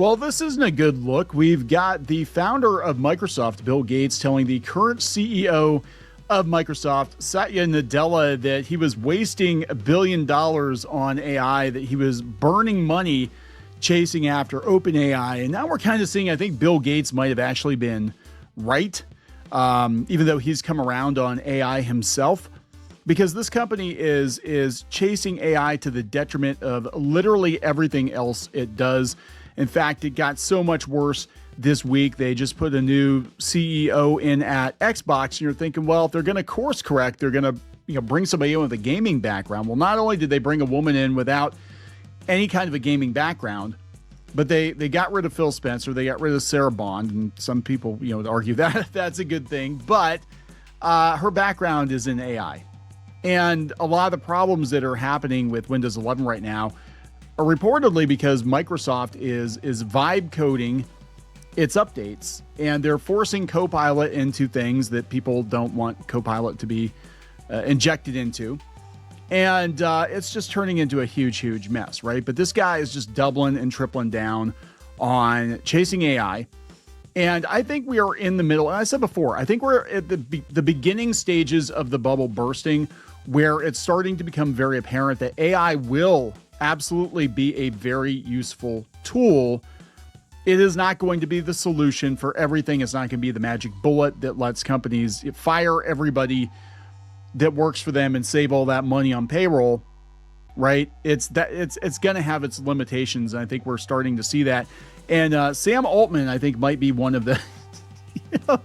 Well, this isn't a good look. We've got the founder of Microsoft, Bill Gates, telling the current CEO of Microsoft, Satya Nadella, that he was wasting $1 billion on AI, that he was burning money chasing after OpenAI. And now we're kind of seeing, I think Bill Gates might have actually been right, even though he's come around on AI himself, because this company is chasing AI to the detriment of literally everything else it does. In fact, it got so much worse this week. They just put a new CEO in at Xbox, and you're thinking, well, if they're going to course correct, they're going to bring somebody in with a gaming background. Well, not only did they bring a woman in without any kind of a gaming background, but they got rid of Phil Spencer, they got rid of Sarah Bond, and some people would argue that that's a good thing. But her background is in AI, and a lot of the problems that are happening with Windows 11 right now are reportedly because Microsoft is vibe coding its updates, and they're forcing Copilot into things that people don't want Copilot to be injected into. And it's just turning into a huge mess, right? But this guy is just doubling and tripling down on chasing AI. And I think we are in the middle. And I said before, I think we're at the beginning stages of the bubble bursting, where it's starting to become very apparent that AI will absolutely be a very useful tool. It is not going to be the solution for everything. It's not going to be the magic bullet that lets companies fire everybody that works for them and save all that money on payroll, right? It's going to have its limitations, and I think we're starting to see that. And Sam Altman, I think, might be one of the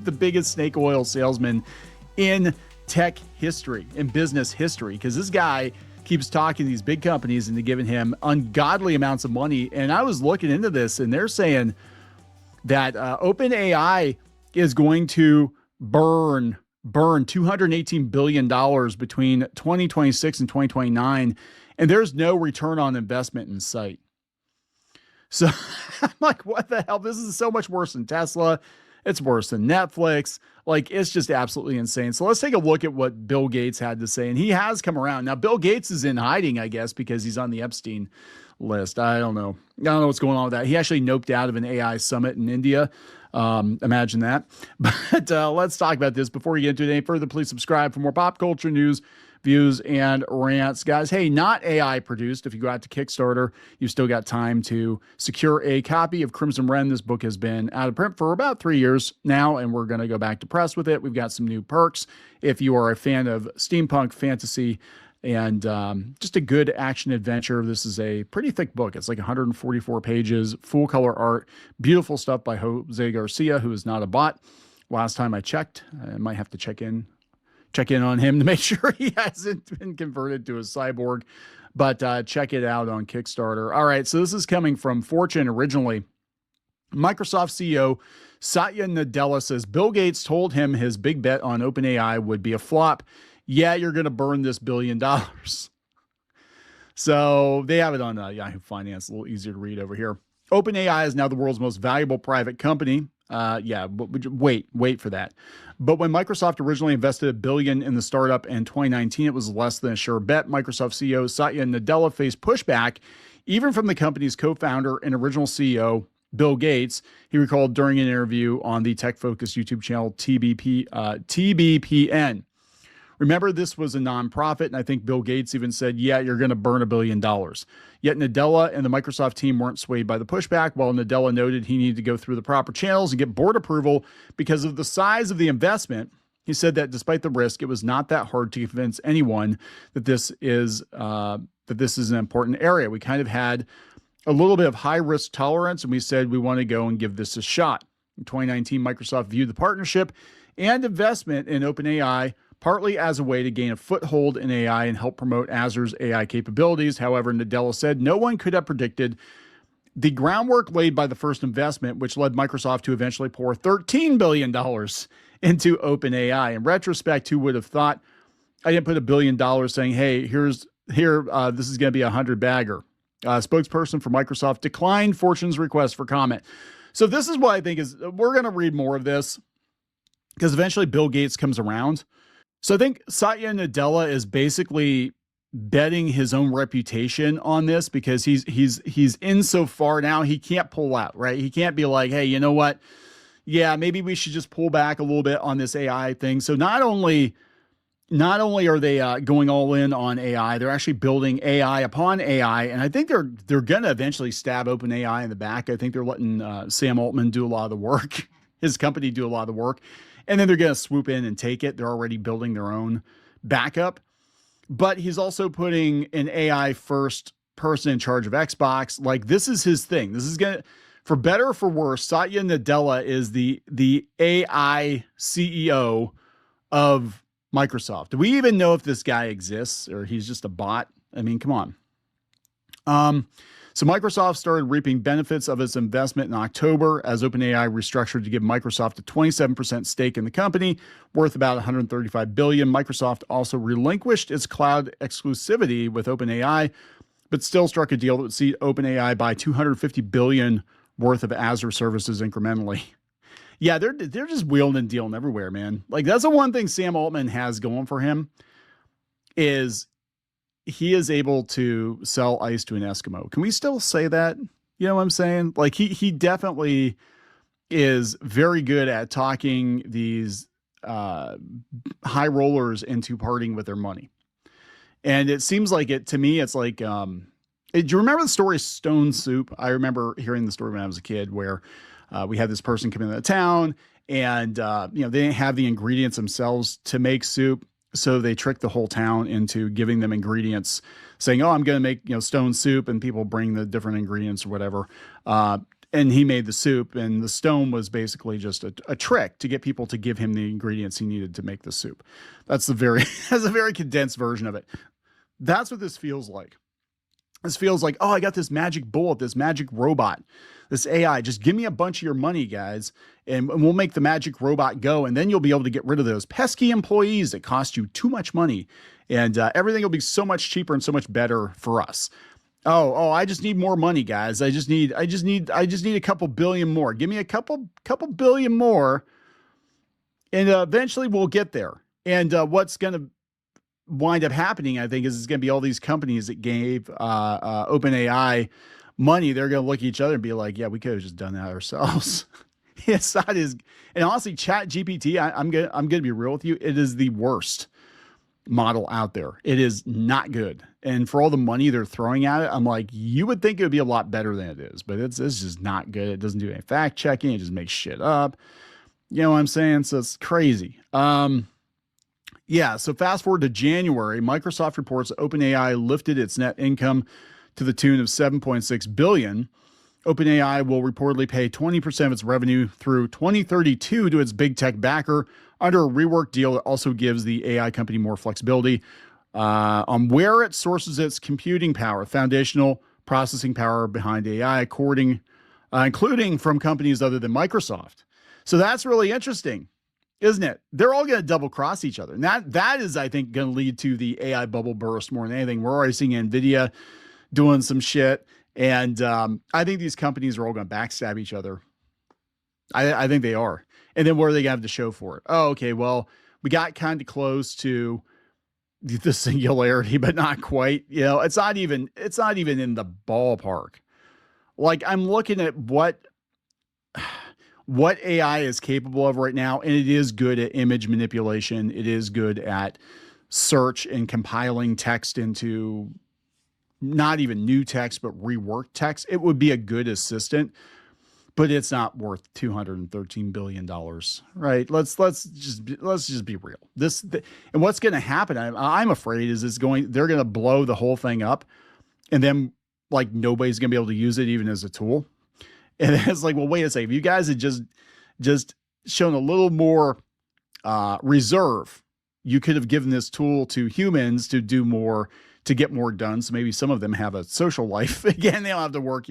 the biggest snake oil salesmen in tech history, in business history, because this guy keeps talking to these big companies and they're giving him ungodly amounts of money. And I was looking into this, and they're saying that OpenAI is going to burn $218 billion between 2026 and 2029, and there's no return on investment in sight. So I'm like, what the hell? This is so much worse than Tesla. It's worse than Netflix. Like, it's just absolutely insane. So let's take a look at what Bill Gates had to say. And he has come around. Now, Bill Gates is in hiding, I guess, because he's on the Epstein list. I don't know what's going on with that. He actually noped out of an AI summit in India. Imagine that. But let's talk about this. Before we get into it any further, please subscribe for more pop culture news, views, and rants. Guys, hey, not AI produced. If you go out to Kickstarter, you've still got time to secure a copy of Crimson Wren. This book has been out of print for about 3 years now, and we're going to go back to press with it. We've got some new perks. If you are a fan of steampunk fantasy and just a good action adventure, this is a pretty thick book. It's like 144 pages, full color art, beautiful stuff by Jose Garcia, who is not a bot. Last time I checked, I might have to check in on him to make sure he hasn't been converted to a cyborg, but check it out on Kickstarter. All right, so this is coming from Fortune originally. Microsoft CEO Satya Nadella says Bill Gates told him his big bet on OpenAI would be a flop. Yeah, you're going to burn this $1 billion. So they have it on Yahoo Finance, a little easier to read over here. OpenAI is now the world's most valuable private company. Yeah, but wait for that. But when Microsoft originally invested $1 billion in the startup in 2019, it was less than a sure bet. Microsoft CEO Satya Nadella faced pushback even from the company's co-founder and original CEO, Bill Gates. He recalled during an interview on the tech-focused YouTube channel TBPN. Remember, this was a nonprofit, and I think Bill Gates even said, yeah, you're going to burn $1 billion. Yet Nadella and the Microsoft team weren't swayed by the pushback, while Nadella noted he needed to go through the proper channels and get board approval because of the size of the investment. He said that despite the risk, it was not that hard to convince anyone that this is an important area. We kind of had a little bit of high risk tolerance, and we said we want to go and give this a shot. In 2019, Microsoft viewed the partnership and investment in OpenAI partly as a way to gain a foothold in AI and help promote Azure's AI capabilities. However, Nadella said no one could have predicted the groundwork laid by the first investment, which led Microsoft to eventually pour $13 billion into OpenAI. In retrospect, who would have thought? I didn't put $1 billion saying, hey, this is going to be a 100-bagger. Spokesperson for Microsoft declined Fortune's request for comment. So this is what I think is, we're going to read more of this because eventually Bill Gates comes around. So I think Satya Nadella is basically betting his own reputation on this because he's in so far now he can't pull out, right? He can't be like, hey, you know what? Yeah, maybe we should just pull back a little bit on this AI thing. So not only are they going all in on AI, they're actually building AI upon AI, and I think they're gonna eventually stab OpenAI in the back. I think they're letting Sam Altman do a lot of the work, his company do a lot of the work, and then they're gonna swoop in and take it. They're already building their own backup, but he's also putting an AI first person in charge of Xbox. Like, this is his thing. This is gonna, for better or for worse, Satya Nadella is the AI CEO of Microsoft. Do we even know if this guy exists or he's just a bot? I mean, come on. So Microsoft started reaping benefits of its investment in October as OpenAI restructured to give Microsoft a 27% stake in the company, worth about $135 billion. Microsoft also relinquished its cloud exclusivity with OpenAI, but still struck a deal that would see OpenAI buy $250 billion worth of Azure services incrementally. Yeah, they're just wheeling and dealing everywhere, man. Like, that's the one thing Sam Altman has going for him, is he is able to sell ice to an Eskimo. Can we still say that? You know what I'm saying? Like, he definitely is very good at talking these high rollers into parting with their money. And it seems like it, to me, it's like, do you remember the story Stone Soup? I remember hearing the story when I was a kid where we had this person come into the town and, they didn't have the ingredients themselves to make soup. So they tricked the whole town into giving them ingredients, saying, oh, I'm going to make, stone soup, and people bring the different ingredients or whatever. And he made the soup, and the stone was basically just a trick to get people to give him the ingredients he needed to make the soup. That's a very condensed version of it. That's what this feels like. This feels like, oh, I got this magic bullet, this magic robot, this AI. Just give me a bunch of your money, guys, and we'll make the magic robot go. And then you'll be able to get rid of those pesky employees that cost you too much money. And everything will be so much cheaper and so much better for us. Oh, I just need more money, guys. I just need a couple billion more. Give me a couple billion more. And eventually we'll get there. And what's going to wind up happening, I think, is it's going to be all these companies that gave OpenAI money. They're going to look at each other and be like, yeah, we could have just done that ourselves. Yes, that is. And honestly, Chat GPT, I'm going to be real with you. It is the worst model out there. It is not good. And for all the money they're throwing at it, I'm like, you would think it would be a lot better than it is, but it's just not good. It doesn't do any fact checking. It just makes shit up. You know what I'm saying? So it's crazy. Yeah, so fast forward to January, Microsoft reports that OpenAI lifted its net income to the tune of $7.6 billion. OpenAI will reportedly pay 20% of its revenue through 2032 to its big tech backer under a reworked deal that also gives the AI company more flexibility on where it sources its computing power, foundational processing power behind AI, including from companies other than Microsoft. So that's really interesting, isn't it? They're all going to double cross each other. And that is, I think, going to lead to the AI bubble burst more than anything. We're already seeing NVIDIA doing some shit. And I think these companies are all going to backstab each other. I think they are. And then what are they going to have to show for it? Oh, okay, well, we got kind of close to the singularity, but not quite. It's not even in the ballpark. Like, I'm looking at what AI is capable of right now, and it is good at image manipulation. It is good at search and compiling text into not even new text, but reworked text. It would be a good assistant, but it's not worth $213 billion, right? Let's just be real. And what's going to happen, I'm afraid, is they're going to blow the whole thing up, and then like nobody's going to be able to use it even as a tool. And it's like, well, wait a second. If you guys had just shown a little more reserve, you could have given this tool to humans to do more, to get more done. So maybe some of them have a social life. Again, they don't have to work,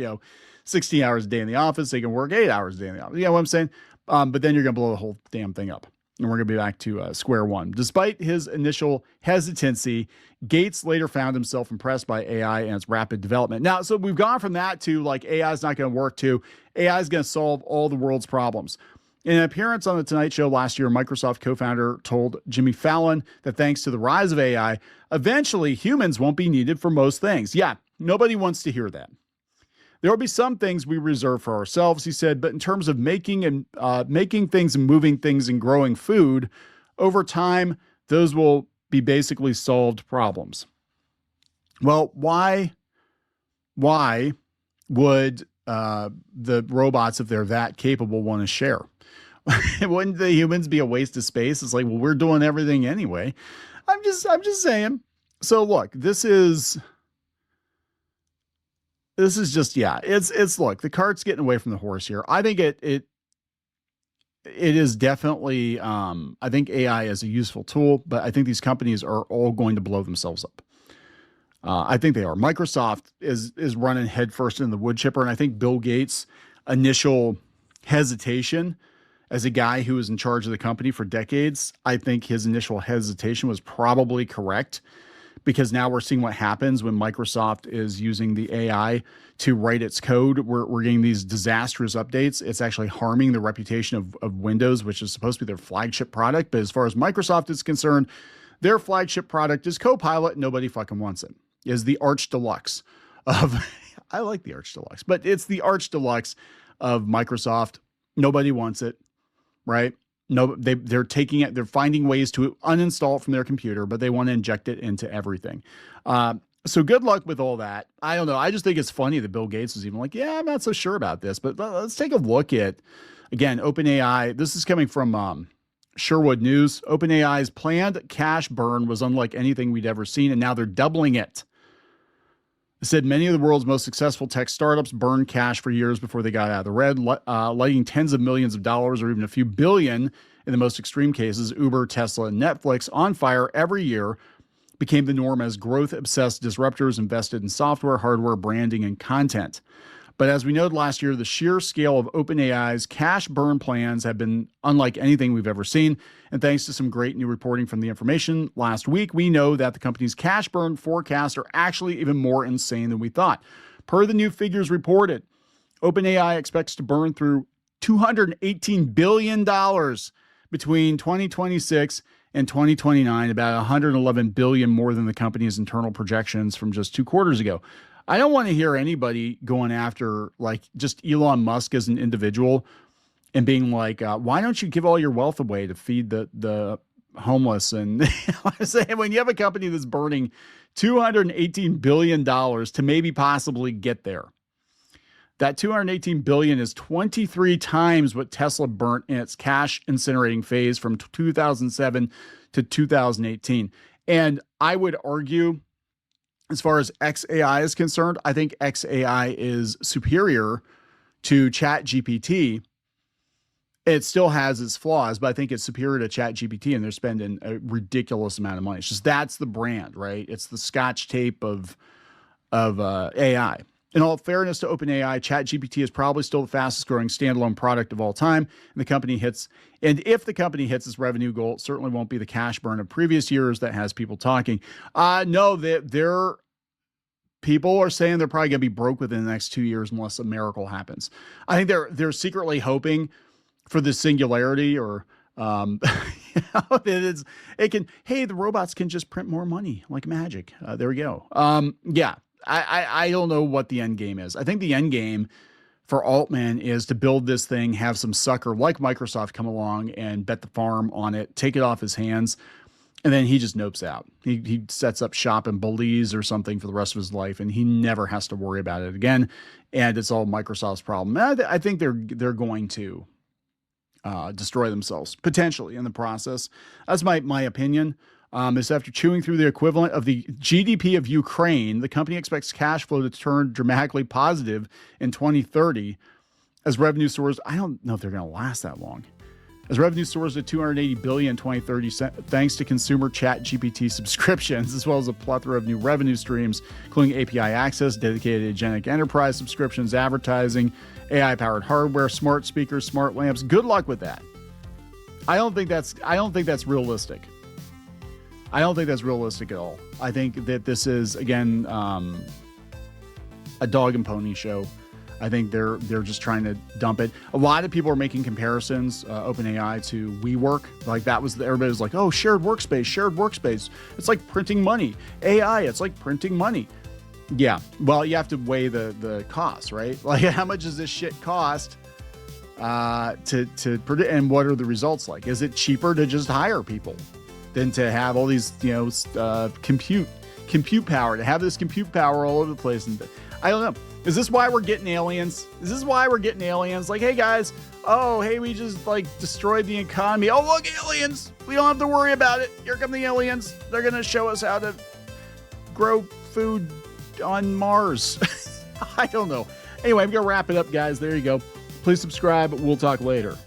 16 hours a day in the office. They can work 8 hours a day in the office. You know what I'm saying? But then you're going to blow the whole damn thing up. And we're going to be back to square one. Despite his initial hesitancy, Gates later found himself impressed by AI and its rapid development. Now, so we've gone from that to like AI is not going to work to AI is going to solve all the world's problems. In an appearance on The Tonight Show last year, Microsoft co-founder told Jimmy Fallon that thanks to the rise of AI, eventually humans won't be needed for most things. Yeah, nobody wants to hear that. There will be some things we reserve for ourselves, he said, but in terms of making things and moving things and growing food, over time, those will be basically solved problems. Well, why would the robots, if they're that capable, want to share? Wouldn't the humans be a waste of space? It's like, well, we're doing everything anyway. I'm just saying. So look, this is just, yeah, it's look, the cart's getting away from the horse here. I think it is definitely, I think AI is a useful tool, but I think these companies are all going to blow themselves up. I think they are. Microsoft is running headfirst in the wood chipper. And I think Bill Gates' initial hesitation as a guy who was in charge of the company for decades, I think his initial hesitation was probably correct, because now we're seeing what happens when Microsoft is using the AI to write its code. We're getting these disastrous updates. It's actually harming the reputation of Windows, which is supposed to be their flagship product. But as far as Microsoft is concerned, their flagship product is Copilot. Nobody fucking wants it. Is the Arch Deluxe of, I like the Arch Deluxe, but it's the Arch Deluxe of Microsoft. Nobody wants it, right? No, they're taking it. They're finding ways to uninstall it from their computer, but they want to inject it into everything. So good luck with all that. I don't know. I just think it's funny that Bill Gates was even like, yeah, I'm not so sure about this, but let's take a look at, again, OpenAI. This is coming from Sherwood News. OpenAI's planned cash burn was unlike anything we'd ever seen, and now they're doubling it. It said many of the world's most successful tech startups burned cash for years before they got out of the red, lighting tens of millions of dollars or even a few billion in the most extreme cases. Uber, Tesla, and Netflix on fire every year became the norm as growth-obsessed disruptors invested in software, hardware, branding, and content. But as we noted last year, the sheer scale of OpenAI's cash burn plans have been unlike anything we've ever seen. And thanks to some great new reporting from The Information last week, we know that the company's cash burn forecasts are actually even more insane than we thought. Per the new figures reported, OpenAI expects to burn through $218 billion between 2026 and 2029, about $111 billion more than the company's internal projections from just 2 quarters ago. I don't want to hear anybody going after like just Elon Musk as an individual and being like, why don't you give all your wealth away to feed the homeless? And I'm saying, when you have a company that's burning $218 billion to maybe possibly get there, that $218 billion is 23 times what Tesla burnt in its cash incinerating phase from 2007 to 2018. And I would argue, as far as XAI is concerned, I think XAI is superior to ChatGPT. It still has its flaws, but I think it's superior to ChatGPT, and they're spending a ridiculous amount of money. It's just, that's the brand, right? It's the Scotch tape of AI. In all fairness to OpenAI, ChatGPT is probably still the fastest growing standalone product of all time. And if the company hits its revenue goal, it certainly won't be the cash burn of previous years that has people talking. No, their people are saying they're probably going to be broke within the next 2 years unless a miracle happens. I think they're secretly hoping for the singularity, or the robots can just print more money like magic. There we go. Yeah. I don't know what the end game is. I think the end game for Altman is to build this thing, have some sucker like Microsoft come along and bet the farm on it, take it off his hands, and then he just nopes out. He sets up shop in Belize or something for the rest of his life, and he never has to worry about it again. And it's all Microsoft's problem. I think they're going to destroy themselves potentially in the process. That's my opinion. Is after chewing through the equivalent of the GDP of Ukraine, the company expects cash flow to turn dramatically positive in 2030 as revenue soars. I don't know if they're going to last that long. As revenue soars to $280 billion in 2030, thanks to consumer chat GPT subscriptions, as well as a plethora of new revenue streams, including API access, dedicated agentic enterprise subscriptions, advertising, AI-powered hardware, smart speakers, smart lamps. Good luck with that. I don't think that's realistic. I don't think that's realistic at all. I think that this is, again, a dog and pony show. I think they're just trying to dump it. A lot of people are making comparisons, OpenAI to WeWork. Like that was, everybody was like, oh, shared workspace. It's like printing money. AI, it's like printing money. Yeah, well, you have to weigh the cost, right? Like how much does this shit cost to predict, and what are the results like? Is it cheaper to just hire people than to have all these, compute power, to have this compute power all over the place? And I don't know. Is this why we're getting aliens? Like, hey guys, we just like destroyed the economy. Oh, look, aliens. We don't have to worry about it. Here come the aliens. They're going to show us how to grow food on Mars. I don't know. Anyway, I'm going to wrap it up, guys. There you go. Please subscribe. We'll talk later.